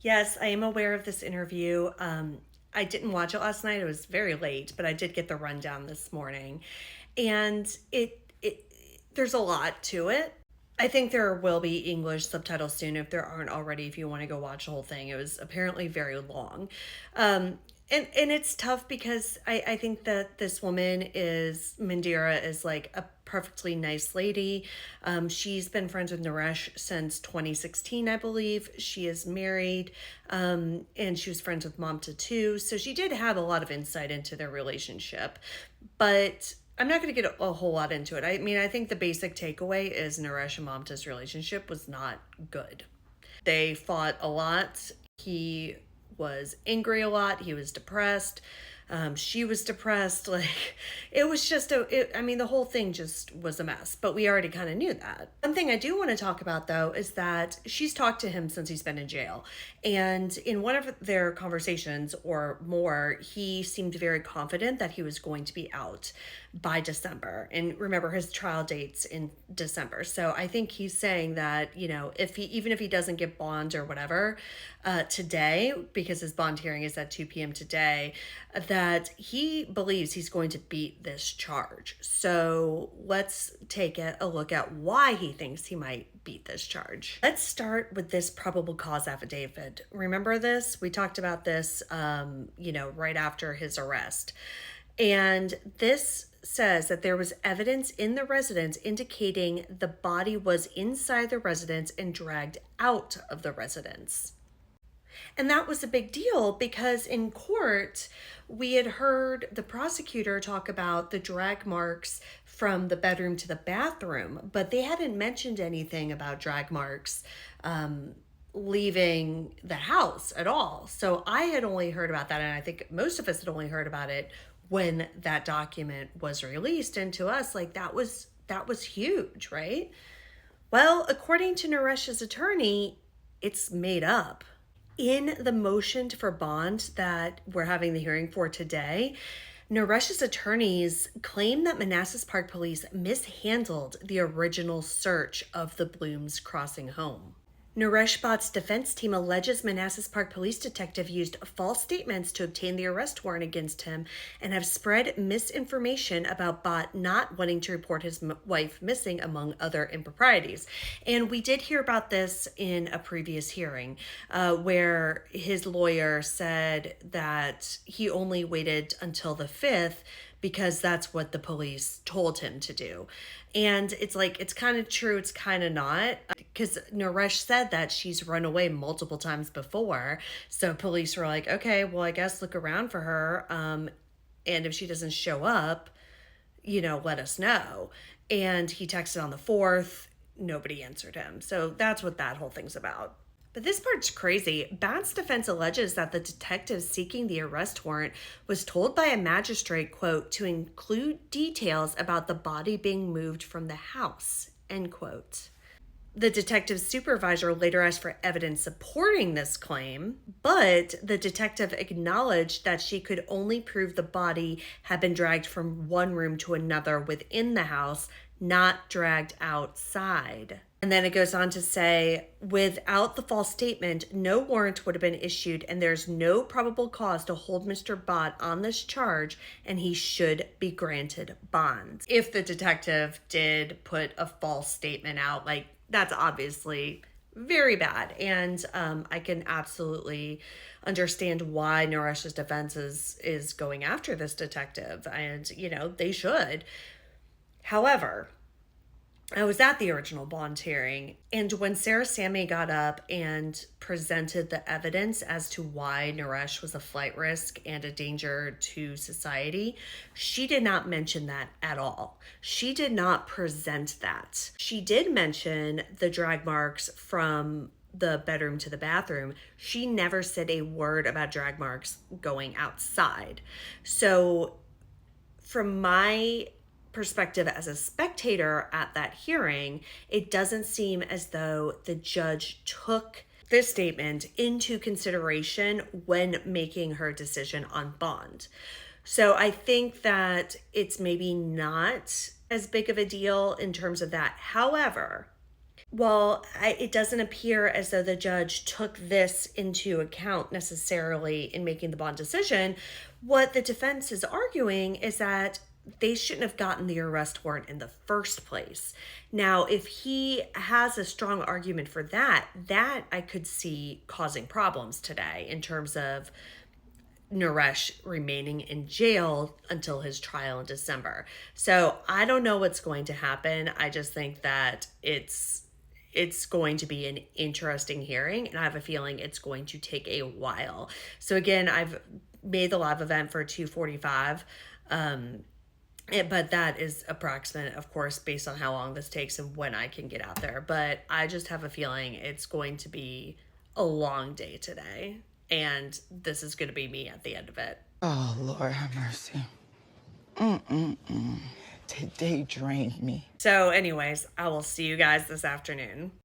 Yes, I am aware of this interview. I didn't watch it last night. It was very late, but I did get the rundown this morning. And there's a lot to it. I think there will be English subtitles soon if there aren't already, if you want to go watch the whole thing. It was apparently very long. And it's tough because I think that this woman is, Mandira is like a perfectly nice lady. She's been friends with Naresh since 2016, I believe. She is married, and she was friends with Mamta too. So she did have a lot of insight into their relationship. But I'm not going to get a whole lot into it. I mean, I think the basic takeaway is Naresh and Mamta's relationship was not good. They fought a lot. He was angry a lot. He was depressed. She was depressed. Like, it was just I mean, the whole thing just was a mess, but we already kind of knew that. One thing I do want to talk about, though, is that she's talked to him since he's been in jail. And in one of their conversations or more, he seemed very confident that he was going to be out by December. And remember, his trial date's in December. So I think he's saying that, if he, even if he doesn't get bond or whatever today, because his bond hearing is at 2 p.m. today, that he believes he's going to beat this charge. So let's take a look at why he thinks he might beat this charge. Let's start with this probable cause affidavit. Remember this? We talked about this, right after his arrest. And this says that there was evidence in the residence indicating the body was inside the residence and dragged out of the residence. And that was a big deal because in court, we had heard the prosecutor talk about the drag marks from the bedroom to the bathroom, but they hadn't mentioned anything about drag marks leaving the house at all. So I had only heard about that, and I think most of us had only heard about it when that document was released. And to us, like, that was huge, right? Well, according to Naresh's attorney, it's made up. In the motion for bond that we're having the hearing for today, Naresh's attorneys claim that Manassas Park Police mishandled the original search of the Blooms Crossing home. Naresh Bhatt's defense team alleges Manassas Park Police Detective used false statements to obtain the arrest warrant against him and have spread misinformation about Bhatt not wanting to report his wife missing, among other improprieties. And we did hear about this in a previous hearing where his lawyer said that he only waited until the 5th because that's what the police told him to do. And it's like, it's kind of true, it's kind of not. Because Naresh said that she's run away multiple times before. So police were like, okay, well, I guess look around for her. And if she doesn't show up, let us know. And he texted on the 4th. Nobody answered him. So that's what that whole thing's about. But this part's crazy. Bhatt's defense alleges that the detective seeking the arrest warrant was told by a magistrate, quote, to include details about the body being moved from the house, end quote. The detective's supervisor later asked for evidence supporting this claim, but the detective acknowledged that she could only prove the body had been dragged from one room to another within the house, not dragged outside. And then it goes on to say, without the false statement, no warrant would have been issued, and there's no probable cause to hold Mr. Bhatt on this charge, and he should be granted bond. If the detective did put a false statement out, like, that's obviously very bad. And I can absolutely understand why Naresh's defense is going after this detective. And, they should. However, I was at the original bond hearing, and when Sarah Sammy got up and presented the evidence as to why Naresh was a flight risk and a danger to society, she did not mention that at all. She did not present that. She did mention the drag marks from the bedroom to the bathroom. She never said a word about drag marks going outside. So from my perspective as a spectator at that hearing, it doesn't seem as though the judge took this statement into consideration when making her decision on bond. So I think that it's maybe not as big of a deal in terms of that. However, Well, it doesn't appear as though the judge took this into account necessarily in making the bond decision. What the defense is arguing is that they shouldn't have gotten the arrest warrant in the first place. Now, if he has a strong argument for that, that I could see causing problems today in terms of Naresh remaining in jail until his trial in December. So I don't know what's going to happen. I just think that it's going to be an interesting hearing, and I have a feeling it's going to take a while. So again, I've made the live event for 2:45, but that is approximate, of course, based on how long this takes and when I can get out there. But I just have a feeling it's going to be a long day today, and this is going to be me at the end of it. Oh, Lord have mercy. Today drained me. So anyways, I will see you guys this afternoon.